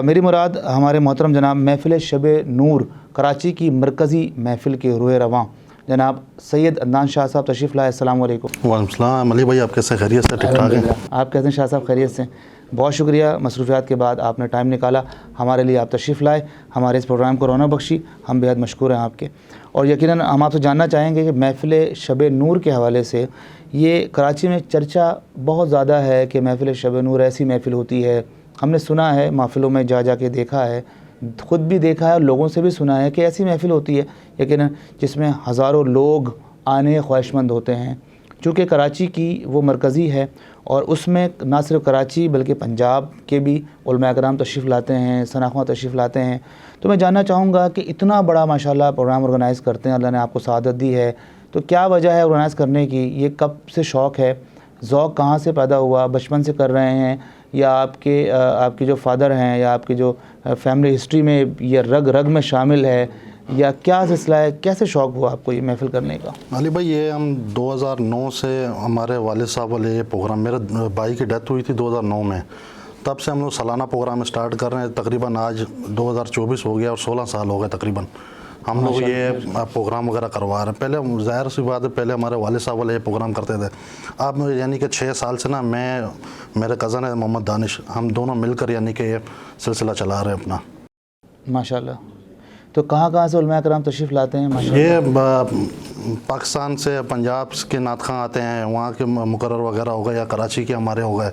B: میری مراد ہمارے محترم جناب محفل شب نور کراچی کی مرکزی محفل کے روح رواں جناب سید عدنان شاہ صاحب تشریف لائے. السلام علیکم.
D: وعلیکم السلام. علی بھائی آپ کیسے، خیریت سے؟ ٹھیک ٹھاک ہیں؟
B: آپ کیسے ہیں شاہ صاحب؟ خیریت سے. بہت شکریہ، مصروفیات کے بعد آپ نے ٹائم نکالا، ہمارے لیے آپ تشریف لائے، ہمارے اس پروگرام کو رونق بخشی. ہم بے حد مشکور ہیں آپ کے. اور یقیناً ہم آپ سے جاننا چاہیں گے کہ محفل شب نور کے حوالے سے یہ کراچی میں چرچا بہت زیادہ ہے کہ محفل شب نور ایسی محفل ہوتی ہے. ہم نے سنا ہے، محفلوں میں جا کے دیکھا ہے، خود بھی دیکھا ہے اور لوگوں سے بھی سنا ہے کہ ایسی محفل ہوتی ہے یقیناً جس میں ہزاروں لوگ آنے خواہش مند ہوتے ہیں. چونکہ کراچی کی وہ مرکزی ہے اور اس میں نہ صرف کراچی بلکہ پنجاب کے بھی علماء کرام تشریف لاتے ہیں، ثناخواں تشریف لاتے ہیں. تو میں جاننا چاہوں گا کہ اتنا بڑا ماشاءاللہ پروگرام آرگنائز کرتے ہیں، اللہ نے آپ کو سعادت دی ہے، تو کیا وجہ ہے آرگنائز کرنے کی؟ یہ کب سے شوق ہے؟ ذوق کہاں سے پیدا ہوا؟ بچپن سے کر رہے ہیں یا آپ کے جو فادر ہیں یا آپ کے جو فیملی ہسٹری میں یہ رگ میں شامل ہے، یا کیا سلسلہ ہے؟ کیسے شوق ہوا آپ کو یہ محفل کرنے کا؟
D: علی بھائی یہ ہم 2009 سے ہمارے والد صاحب والے یہ پروگرام، میرے بھائی کی ڈیتھ ہوئی تھی 2009 میں، تب سے ہم لوگ سالانہ پروگرام اسٹارٹ کر رہے ہیں. تقریباً آج 2024 ہو گیا اور 16 سال ہو گئے تقریباً ہم لوگ یہ پروگرام وغیرہ کروا رہے ہیں. پہلے ظاہر سی بات ہے، پہلے ہمارے والد صاحب والے یہ پروگرام کرتے تھے. اب یعنی کہ 6 سال سے نا میں، میرے کزن ہے محمد دانش، ہم دونوں مل کر یعنی کہ یہ سلسلہ چلا رہے ہیں اپنا.
B: ماشاءاللہ. تو کہاں کہاں سے علماء کرام تشریف لاتے ہیں ماشاءاللہ؟
D: یہ پاکستان سے پنجاب کے نعت خواں آتے ہیں، وہاں کے مقرر وغیرہ ہو گئے، یا کراچی کے ہمارے ہو گئے.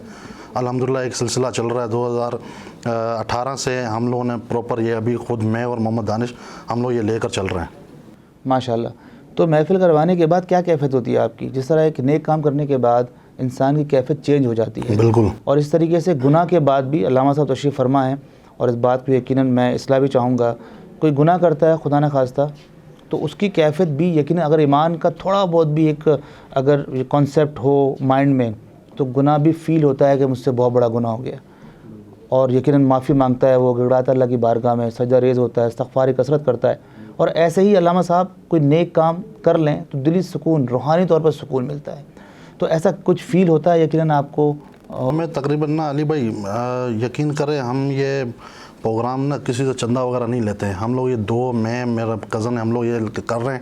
D: الحمدللہ ایک سلسلہ چل رہا ہے 2018 سے ہم لوگوں نے پراپر یہ ابھی خود میں اور محمد دانش ہم لوگ یہ لے کر چل رہے ہیں
B: ماشاءاللہ. تو محفل کروانے کے بعد کیا کیفیت ہوتی ہے آپ کی؟ جس طرح ایک نیک کام کرنے کے بعد انسان کی کیفیت چینج ہو جاتی ہے.
D: بالکل.
B: اور اس طریقے سے گناہ کے بعد بھی علامہ صاحب تشریف فرما ہے، اور اس بات کو یقیناً میں اصلاح بھی چاہوں گا، کوئی گناہ کرتا ہے خدا نہ خواستہ تو اس کی کیفیت بھی یقیناً اگر ایمان کا تھوڑا بہت بھی ایک اگر کانسیپٹ ہو مائنڈ میں تو گناہ بھی فیل ہوتا ہے کہ مجھ سے بہت بڑا گناہ ہو گیا، اور یقیناً معافی مانگتا ہے، وہ گڑگڑاتا ہے اللہ کی بارگاہ میں، سجدہ ریز ہوتا ہے، استغفار کثرت کرتا ہے. اور ایسے ہی علامہ صاحب کوئی نیک کام کر لیں تو دلی سکون، روحانی طور پر سکون ملتا ہے. تو ایسا کچھ فیل ہوتا ہے یقیناً آپ کو؟
D: ہمیں تقریباً نا علی بھائی یقین کریں، ہم یہ پروگرام نا کسی سے چندہ وغیرہ نہیں لیتے ہیں. ہم لوگ یہ میں میرا کزن ہم لوگ یہ کر رہے ہیں.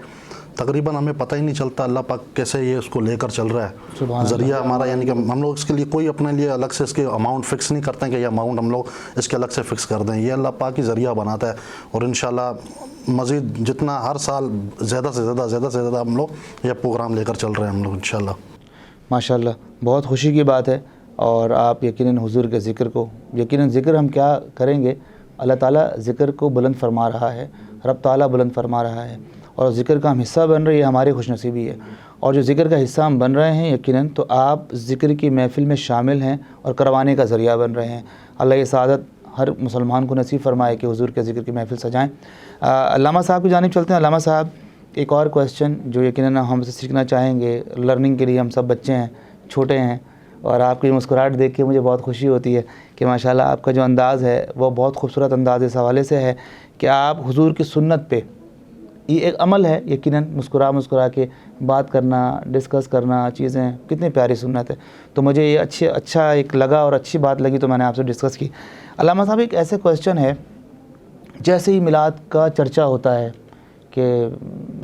D: تقریباً ہمیں پتہ ہی نہیں چلتا اللہ پاک کیسے یہ اس کو لے کر چل رہا ہے. ذریعہ ہمارا یعنی کہ ہم لوگ اس کے لیے کوئی اپنے لیے الگ سے اس کے اماؤنٹ فکس نہیں کرتے ہیں کہ یہ اماؤنٹ ہم لوگ اس کے الگ سے فکس کر دیں. یہ اللہ پاک کی ذریعہ بناتا ہے، اور انشاءاللہ مزید جتنا ہر سال زیادہ سے زیادہ ہم لوگ یہ پروگرام لے کر چل رہے ہیں ہم لوگ انشاءاللہ.
B: ماشاءاللہ بہت خوشی کی بات ہے. اور آپ یقیناً حضور کے ذکر کو، یقیناً ذکر ہم کیا کریں گے، اللہ تعالیٰ ذکر کو بلند فرما رہا ہے، رب تعالیٰ بلند فرما رہا ہے، اور ذکر کا ہم حصہ بن رہے ہیں، یہ ہماری خوش نصیبی ہے. اور جو ذکر کا حصہ ہم بن رہے ہیں یقیناً تو آپ ذکر کی محفل میں شامل ہیں اور کروانے کا ذریعہ بن رہے ہیں. اللہ یہ سعادت ہر مسلمان کو نصیب فرمائے کہ حضور کے ذکر کی محفل سجائیں. علامہ صاحب کی جانب چلتے ہیں. علامہ صاحب ایک اور کویسچن جو یقیناً ہم سے سیکھنا چاہیں گے، لرننگ کے لیے ہم سب بچے ہیں، چھوٹے ہیں، اور آپ کی مسکراہٹ دیکھ کے مجھے بہت خوشی ہوتی ہے کہ ماشاءاللہ آپ کا جو انداز ہے وہ بہت خوبصورت انداز اس حوالے سے ہے کہ آپ حضور کی سنت پہ، یہ ایک عمل ہے یقیناً، مسکرا کے بات کرنا، ڈسکس کرنا چیزیں، کتنی پیاری سنت ہے. تو مجھے یہ اچھا ایک لگا اور اچھی بات لگی تو میں نے آپ سے ڈسکس کی. علامہ صاحب ایک ایسے کویسچن ہے، جیسے ہی میلاد کا چرچا ہوتا ہے کہ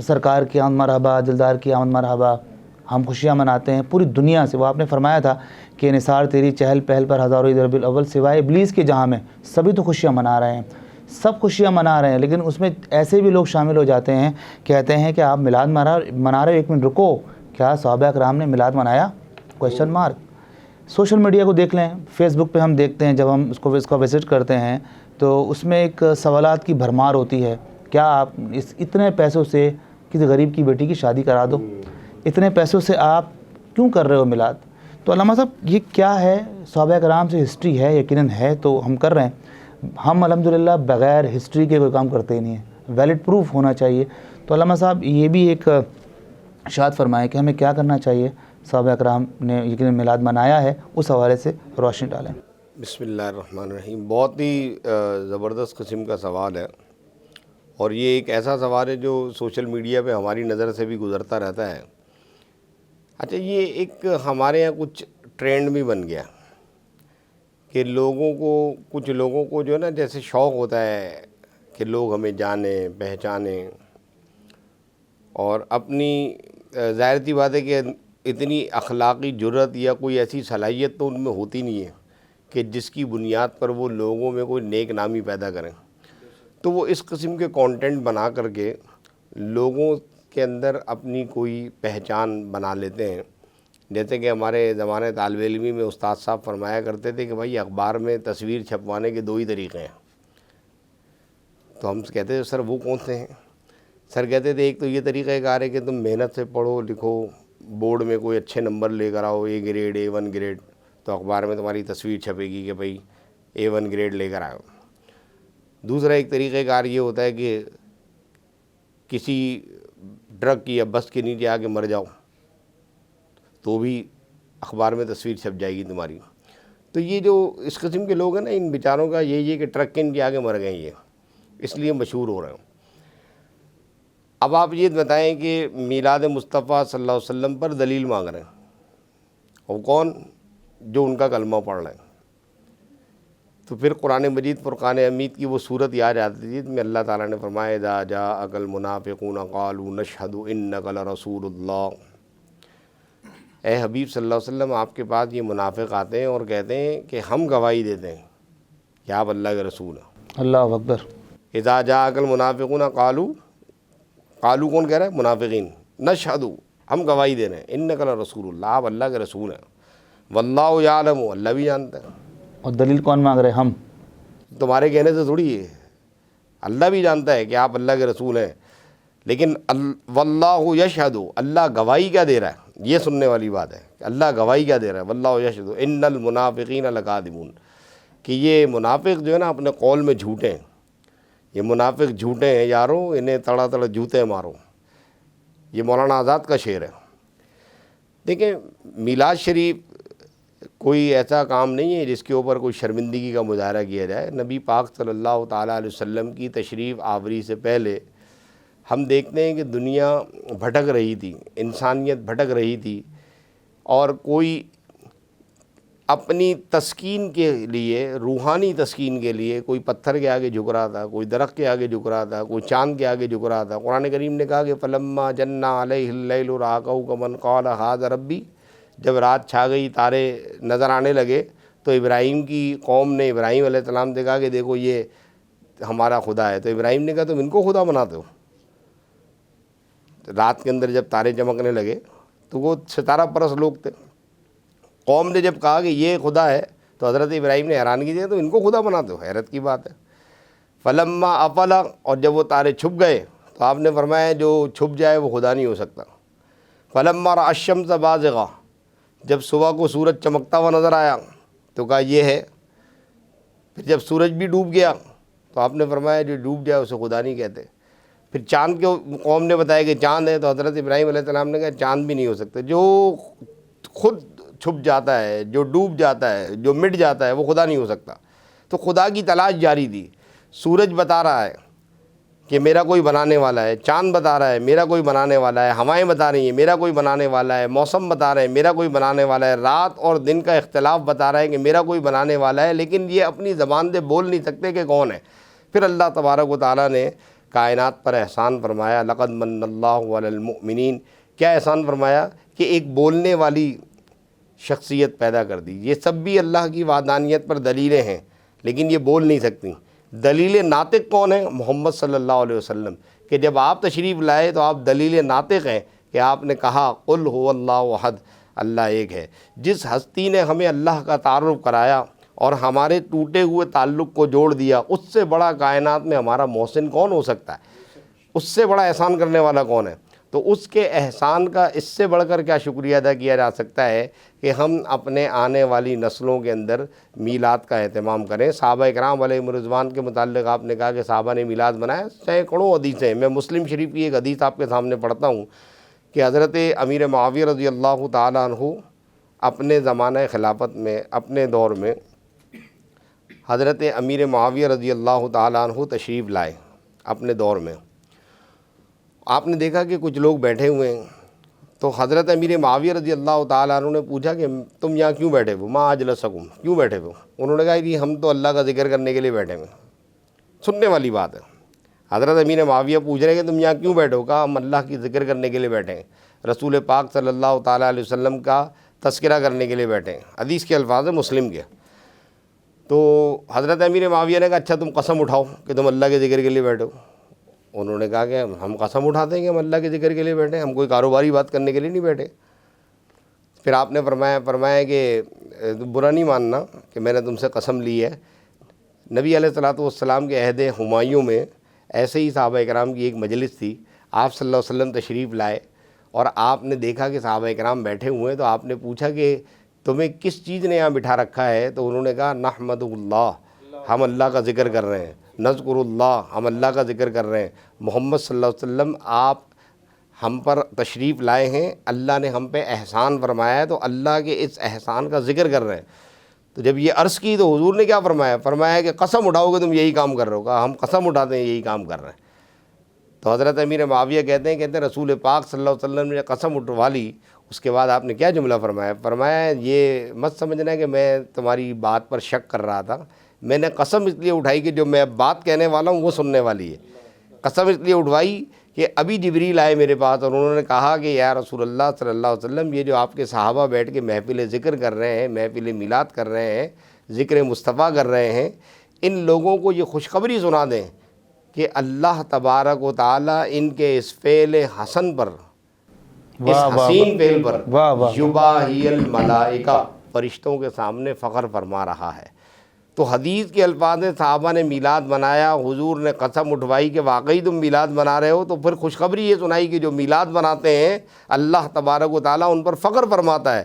B: سرکار کی آمد مرحبا، دلدار کی آمد مرحبا، ہم خوشیاں مناتے ہیں پوری دنیا سے. وہ آپ نے فرمایا تھا کہ نثار تیری چہل پہل پر ہزاروں عید ربیع الاول سوائے ابلیس کے جہاں میں سبھی تو خوشیاں منا رہے ہیں، سب خوشیاں منا رہے ہیں، لیکن اس میں ایسے بھی لوگ شامل ہو جاتے ہیں، کہتے ہیں کہ آپ میلاد منا رہے ہو، ایک منٹ رکو، کیا صحابہ کرام نے میلاد منایا؟ Question mark. سوشل میڈیا کو دیکھ لیں، فیس بک پہ ہم دیکھتے ہیں، جب ہم اس کو وزٹ کرتے ہیں تو اس میں ایک سوالات کی بھرمار ہوتی ہے. کیا آپ اتنے پیسوں سے کسی غریب کی بیٹی کی شادی کرا دو؟ اتنے پیسوں سے آپ کیوں کر رہے ہو میلاد؟ تو علامہ صاحب یہ کیا ہے؟ صحابہ کرام سے ہسٹری ہے، یقیناً ہے تو ہم کر رہے ہیں. ہم الحمدللہ بغیر ہسٹری کے کوئی کام کرتے ہی نہیں ہیں، ویلڈ پروف ہونا چاہیے. تو علامہ صاحب یہ بھی ایک ارشاد فرمائیں کہ ہمیں کیا کرنا چاہیے، صحابہ کرام نے یقیناً میلاد منایا ہے، اس حوالے سے روشنی ڈالیں.
C: بسم اللہ الرحمن الرحیم. بہت ہی زبردست قسم کا سوال ہے، اور یہ ایک ایسا سوال ہے جو سوشل میڈیا پہ ہماری نظر سے بھی گزرتا رہتا ہے. اچھا، یہ ایک ہمارے یہاں کچھ ٹرینڈ بھی بن گیا کہ کچھ لوگوں کو جو ہے نا جیسے شوق ہوتا ہے کہ لوگ ہمیں جانیں پہچانیں، اور اپنی ظاہر سی بات ہے کہ اتنی اخلاقی جرت یا کوئی ایسی صلاحیت تو ان میں ہوتی نہیں ہے کہ جس کی بنیاد پر وہ لوگوں میں کوئی نیک نامی پیدا کریں. تو وہ اس قسم کے کانٹینٹ بنا کر کے لوگوں کے اندر اپنی کوئی پہچان بنا لیتے ہیں. جیسے کہ ہمارے زمانے طالب علمی میں استاد صاحب فرمایا کرتے تھے کہ بھائی اخبار میں تصویر چھپوانے کے 2 ہی طریقے ہیں. تو ہم کہتے تھے سر وہ کون سے ہیں؟ سر کہتے تھے ایک تو یہ طریقہ کار ہے کہ تم محنت سے پڑھو لکھو، بورڈ میں کوئی اچھے نمبر لے کر آؤ، A گریڈ A1 گریڈ، تو اخبار میں تمہاری تصویر چھپے گی کہ بھائی A1 گریڈ لے کر آؤ۔ دوسرا ایک طریقہ کار یہ ہوتا ہے کہ کسی ٹرک کی یا بس کے نیچے آ کے مر جاؤ تو بھی اخبار میں تصویر چھپ جائے گی تمہاری۔ تو یہ جو اس قسم کے لوگ ہیں نا، ان بیچاروں کا یہ کہ ٹرک کے نیچے آ کے مر گئے، یہ اس لیے مشہور ہو رہے ہیں۔ اب آپ یہ بتائیں کہ میلاد مصطفیٰ صلی اللہ علیہ وسلم پر دلیل مانگ رہے ہیں، اور کون؟ جو ان کا کلمہ پڑھ رہے ہیں۔ تو پھر قرآن مجید فرقان حمید کی وہ صورت یاد آتی ہے جس میں اللہ تعالیٰ نے فرمایا اذا جاءک المنافقون قالوا نشہد انک لرسول اللہ۔ اے حبیب صلی اللہ علیہ وسلم، آپ کے پاس یہ منافق آتے ہیں اور کہتے ہیں کہ ہم گواہی دیتے ہیں کہ آپ اللہ کے رسول ہیں۔
B: اللہ اکبر۔
C: اذا جاءک المنافقون قالوا کون کہہ رہا ہے؟ منافقین۔ نشہد، ہم گواہی دے رہے ہیں، انک لرسول اللہ، آپ اللہ کے رسول ہیں۔ واللہ یعلم، اللہ بھی جانتا ہے۔
B: اور دلیل کون مانگ رہے؟ ہم۔
C: تمہارے کہنے سے تھوڑی ہے، اللہ بھی جانتا ہے کہ آپ اللہ کے رسول ہیں، لیکن واللہ یشہد، اللہ گواہی کیا دے رہا ہے؟ یہ سننے والی بات ہے کہ اللہ گواہی کیا دے رہا ہے۔ واللہ یشہد ان المنافقین لکاذبون، کہ یہ منافق جو ہے نا اپنے قول میں جھوٹے ہیں، یہ منافق جھوٹے ہیں یارو، انہیں تڑا تڑا جوتے مارو۔ یہ مولانا آزاد کا شعر ہے۔ دیکھیں، میلاد شریف کوئی ایسا کام نہیں ہے جس کے اوپر کوئی شرمندگی کا مظاہرہ کیا جائے۔ نبی پاک صلی اللہ تعالیٰ علیہ وسلم کی تشریف آوری سے پہلے ہم دیکھتے ہیں کہ دنیا بھٹک رہی تھی، انسانیت بھٹک رہی تھی، اور کوئی اپنی تسکین کے لیے، روحانی تسکین کے لیے کوئی پتھر کے آگے جھک رہا تھا، کوئی درخت کے آگے جھک رہا تھا، کوئی چاند کے آگے جھک رہا تھا۔ قرآن کریم نے کہا کہ فلما جن علیہ اللیل رأى كوكبا قال هذا ربی، جب رات چھا گئی، تارے نظر آنے لگے، تو ابراہیم کی قوم نے ابراہیم علیہ السلام سے کہا کہ دیکھو یہ ہمارا خدا ہے۔ تو ابراہیم نے کہا تم ان کو خدا بناتے ہو؟ رات کے اندر جب تارے چمکنے لگے تو وہ ستارہ پرست لوگ تھے، قوم نے جب کہا کہ یہ خدا ہے تو حضرت ابراہیم نے حیران کی تو ان کو خدا بناتے ہو، حیرت کی بات ہے۔ فلما افل، اور جب وہ تارے چھپ گئے تو آپ نے فرمایا جو چھپ جائے وہ خدا نہیں ہو سکتا۔ فلما رأى الشمس بازغہ، جب صبح کو سورج چمکتا ہوا نظر آیا تو کہا یہ ہے۔ پھر جب سورج بھی ڈوب گیا تو آپ نے فرمایا جو ڈوب جائے اسے خدا نہیں کہتے۔ پھر چاند کے قوم نے بتایا کہ چاند ہے تو حضرت ابراہیم علیہ السلام نے کہا چاند بھی نہیں ہو سکتا۔ جو خود چھپ جاتا ہے، جو ڈوب جاتا ہے، جو مٹ جاتا ہے، وہ خدا نہیں ہو سکتا۔ تو خدا کی تلاش جاری تھی۔ سورج بتا رہا ہے کہ میرا کوئی بنانے والا ہے، چاند بتا رہا ہے میرا کوئی بنانے والا ہے، ہوائیں بتا رہی ہیں میرا کوئی بنانے والا ہے، موسم بتا رہے ہیں میرا کوئی بنانے والا ہے، رات اور دن کا اختلاف بتا رہا ہے کہ میرا کوئی بنانے والا ہے، لیکن یہ اپنی زبان سے بول نہیں سکتے کہ کون ہے۔ پھر اللہ تبارک و تعالیٰ نے کائنات پر احسان فرمایا، لقد من اللہ علی المؤمنین۔ کیا احسان فرمایا؟ کہ ایک بولنے والی شخصیت پیدا کر دی۔ یہ سب بھی اللہ کی وحدانیت پر دلیلیں ہیں، لیکن یہ بول نہیں سکتی۔ دلیل ناطق کون ہے؟ محمد صلی اللہ علیہ وسلم، کہ جب آپ تشریف لائے تو آپ دلیل ناطق ہیں کہ آپ نے کہا قل هو اللہ احد، اللہ ایک ہے۔ جس ہستی نے ہمیں اللہ کا تعارف کرایا اور ہمارے ٹوٹے ہوئے تعلق کو جوڑ دیا، اس سے بڑا کائنات میں ہمارا محسن کون ہو سکتا ہے؟ اس سے بڑا احسان کرنے والا کون ہے؟ تو اس کے احسان کا اس سے بڑھ کر کیا شکریہ ادا کیا جا سکتا ہے کہ ہم اپنے آنے والی نسلوں کے اندر میلاد کا اہتمام کریں۔ صحابہ اکرام علیہم رضوان کے متعلق آپ نے کہا کہ صحابہ نے میلاد منایا، سینکڑوں حدیثیں۔ میں مسلم شریف کی ایک حدیث آپ کے سامنے پڑھتا ہوں کہ حضرت امیر معاویہ رضی اللہ تعالیٰ عنہ اپنے زمانہ خلافت میں، اپنے دور میں حضرت امیر معاویہ رضی اللہ تعالیٰ عنہ تشریف لائے اپنے دور میں۔ آپ نے دیکھا کہ کچھ لوگ بیٹھے ہوئے ہیں، تو حضرت امیر معاویہ رضی اللہ تعالیٰ عنہ نے پوچھا کہ تم یہاں کیوں بیٹھے ہو؟ ما اجلسکم، کیوں بیٹھے ہو؟ انہوں نے کہا کہ ہم تو اللہ کا ذکر کرنے کے لیے بیٹھے ہوئے۔ سننے والی بات ہے، حضرت امیر معاویہ پوچھ رہے ہیں کہ تم یہاں کیوں بیٹھے ہو؟ کہا ہم اللہ کی ذکر کرنے کے لیے بیٹھے ہیں، رسول پاک صلی اللہ تعالیٰ علیہ وسلم کا تذکرہ کرنے کے لیے بیٹھے ہیں۔ حدیث کے الفاظ ہیں مسلم کے۔ تو حضرت امیر معاویہ نے کہا اچھا تم قسم اٹھاؤ کہ تم اللہ کے ذکر کے لیے بیٹھے ہو۔ انہوں نے کہا کہ ہم قسم اٹھاتے ہیں کہ ہم اللہ کے ذکر کے لیے بیٹھے ہیں، ہم کوئی کاروباری بات کرنے کے لیے نہیں بیٹھے۔ پھر آپ نے فرمایا کہ برا نہیں ماننا کہ میں نے تم سے قسم لی ہے۔ نبی علیہ الصلوۃ والسلام کے عہد ہمایوں میں ایسے ہی صحابہ کرام کی ایک مجلس تھی، آپ صلی اللہ علیہ وسلم تشریف لائے اور آپ نے دیکھا کہ صحابہ کرام بیٹھے ہوئے ہیں، تو آپ نے پوچھا کہ تمہیں کس چیز نے یہاں بٹھا رکھا ہے؟ تو انہوں نے کہا نحمد اللہ، ہم اللہ کا ذکر کر رہے ہیں، نذکر اللہ، ہم اللہ کا ذکر کر رہے ہیں، محمد صلی اللہ علیہ وسلم آپ ہم پر تشریف لائے ہیں، اللہ نے ہم پہ احسان فرمایا ہے، تو اللہ کے اس احسان کا ذکر کر رہے ہیں۔ تو جب یہ عرض کی تو حضور نے کیا فرمایا؟ فرمایا کہ قسم اٹھاؤ گے تم یہی کام کر رہے ہو؟ کہا ہم قسم اٹھاتے ہیں یہی کام کر رہے ہیں۔ تو حضرت امیر معاویہ کہتے ہیں رسول پاک صلی اللہ علیہ وسلم نے قسم اٹھوا لی، اس کے بعد آپ نے کیا جملہ فرمایا؟ فرمایا یہ مت سمجھنا کہ میں تمہاری بات پر شک کر رہا تھا، میں نے قسم اس لیے اٹھائی کہ جو میں اب بات کہنے والا ہوں وہ سننے والی ہے۔ قسم اس لیے اٹھوائی کہ ابھی جبریل آئے میرے پاس اور انہوں نے کہا کہ یا رسول اللہ صلی اللہ علیہ وسلم، یہ جو آپ کے صحابہ بیٹھ کے محفل ذکر کر رہے ہیں، محفل میلاد کر رہے ہیں، ذکر مصطفیٰ کر رہے ہیں، ان لوگوں کو یہ خوشخبری سنا دیں کہ اللہ تبارک و تعالیٰ ان کے اس فعل حسن پر، اس حسین فعل پر یباہی الملائکہ، فرشتوں کے سامنے فخر فرما رہا ہے۔ تو حدیث کے الفاظ ہیں صحابہ نے میلاد منایا، حضور نے قسم اٹھوائی کہ واقعی تم میلاد منا رہے ہو، تو پھر خوشخبری یہ سنائی کہ جو میلاد مناتے ہیں اللہ تبارک و تعالیٰ ان پر فخر فرماتا ہے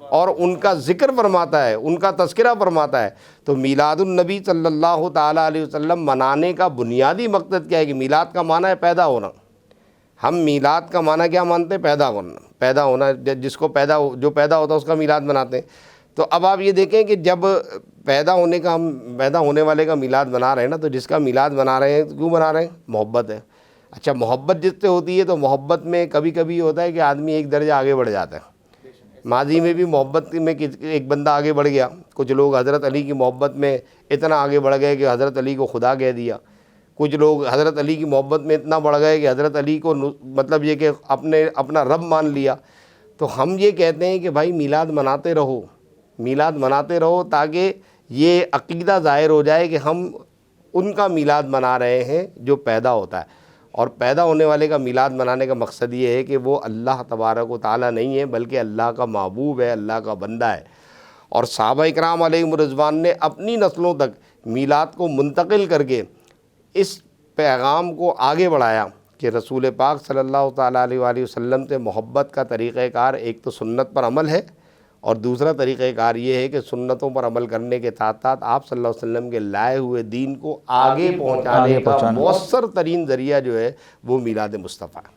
C: اور ان کا ذکر فرماتا ہے، ان کا تذکرہ فرماتا ہے۔ تو میلاد النبی صلی اللہ تعالیٰ علیہ وسلم منانے کا بنیادی مقصد کیا ہے؟ کہ میلاد کا معنی ہے پیدا ہونا۔ ہم میلاد کا معنی کیا مانتے ہیں؟ پیدا ہونا، جس کو جو پیدا ہوتا ہے اس کا میلاد مناتے ہیں۔ تو اب آپ یہ دیکھیں کہ جب پیدا ہونے والے کا میلاد منا رہے ہیں نا، تو جس کا میلاد منا رہے ہیں کیوں منا رہے ہیں؟ محبت ہے۔ اچھا، محبت جس سے ہوتی ہے تو محبت میں کبھی کبھی ہوتا ہے کہ آدمی ایک درجہ آگے بڑھ جاتا ہے۔ ماضی میں بھی محبت میں ایک بندہ آگے بڑھ گیا، کچھ لوگ حضرت علی کی محبت میں اتنا آگے بڑھ گئے کہ حضرت علی کو خدا کہہ دیا، کچھ لوگ حضرت علی کی محبت میں اتنا بڑھ گئے کہ حضرت علی کو مطلب یہ کہ اپنا رب مان لیا۔ تو ہم یہ کہتے ہیں کہ بھائی میلاد مناتے رہو تاکہ یہ عقیدہ ظاہر ہو جائے کہ ہم ان کا میلاد منا رہے ہیں جو پیدا ہوتا ہے، اور پیدا ہونے والے کا میلاد منانے کا مقصد یہ ہے کہ وہ اللہ تبارک و تعالیٰ نہیں ہے بلکہ اللہ کا محبوب ہے، اللہ کا بندہ ہے۔ اور صحابہ اکرام علیہم الرضوان نے اپنی نسلوں تک میلاد کو منتقل کر کے اس پیغام کو آگے بڑھایا کہ رسول پاک صلی اللہ تعالیٰ علیہ وآلہ وسلم سے محبت کا طریقہ کار ایک تو سنت پر عمل ہے، اور دوسرا طریقہ کار یہ ہے کہ سنتوں پر عمل کرنے کے ساتھ ساتھ آپ صلی اللہ علیہ وسلم کے لائے ہوئے دین کو آگے پہنچانے کا مؤثر ترین ذریعہ جو ہے وہ میلاد مصطفیٰ ہے۔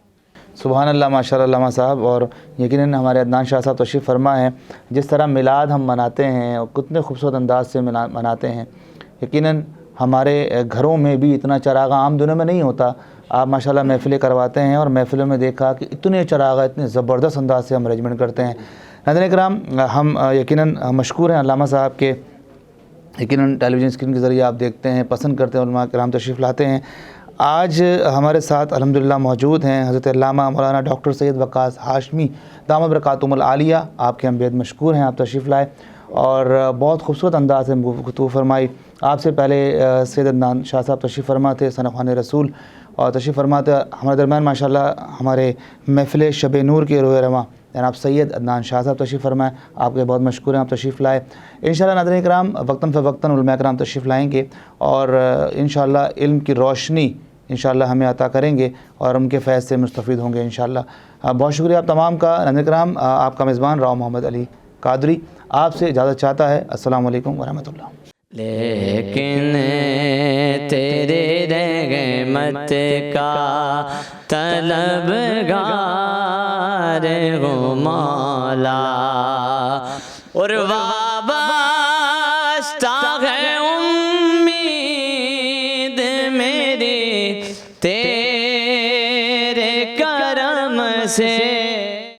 B: سبحان اللہ، ماشاء اللہ علامہ صاحب۔ اور یقیناً ہمارے عدنان شاہ صاحب تشریف فرما ہیں، جس طرح میلاد ہم مناتے ہیں اور کتنے خوبصورت انداز سے مناتے ہیں، یقیناً ہمارے گھروں میں بھی اتنا چراغاں عام دنوں میں نہیں ہوتا۔ آپ ماشاءاللہ محفلیں کرواتے ہیں اور محفلوں میں دیکھا کہ اتنے چراغاں اتنے زبردست انداز سے ہم ارینجمنٹ کرتے ہیں۔ ناظرین کرام، ہم یقیناً مشکور ہیں علامہ صاحب کے، یقیناً ٹیلی ویژن اسکرین کے ذریعے آپ دیکھتے ہیں، پسند کرتے ہیں، علماء کرام تشریف لاتے ہیں۔ آج ہمارے ساتھ الحمدللہ موجود ہیں حضرت علامہ مولانا ڈاکٹر سید وقاص ہاشمی دامت برکاتہم العالیہ۔ آپ کے ہم بےحد مشکور ہیں، آپ تشریف لائے اور بہت خوبصورت انداز سے گفتگو فرمائی۔ آپ سے پہلے سید عدنان شاہ صاحب تشریف فرما تھے، ثنا خوان رسول، اور تشریف فرما تھے ہمارے درمیان ماشاءاللہ ہمارے محفل شب نور کے روح رواں جناب سید عدنان شاہ صاحب تشریف فرمائے۔ آپ کے بہت مشکور ہیں، آپ تشریف لائے۔ انشاءاللہ ناظرین کرام وقتاً فوقتاً علماء کرام تشریف لائیں گے اور انشاءاللہ علم کی روشنی انشاءاللہ ہمیں عطا کریں گے اور ان کے فیض سے مستفید ہوں گے انشاءاللہ۔ بہت شکریہ آپ تمام کا۔ ناظرین کرام، آپ کا میزبان راؤ محمد علی قادری آپ سے اجازت چاہتا ہے۔ السلام علیکم ورحمۃ اللہ۔
A: لیکن تیرے رحمت کا طلبگار ہوں مولا، اور وابستہ ہے امید میری تیرے کرم سے۔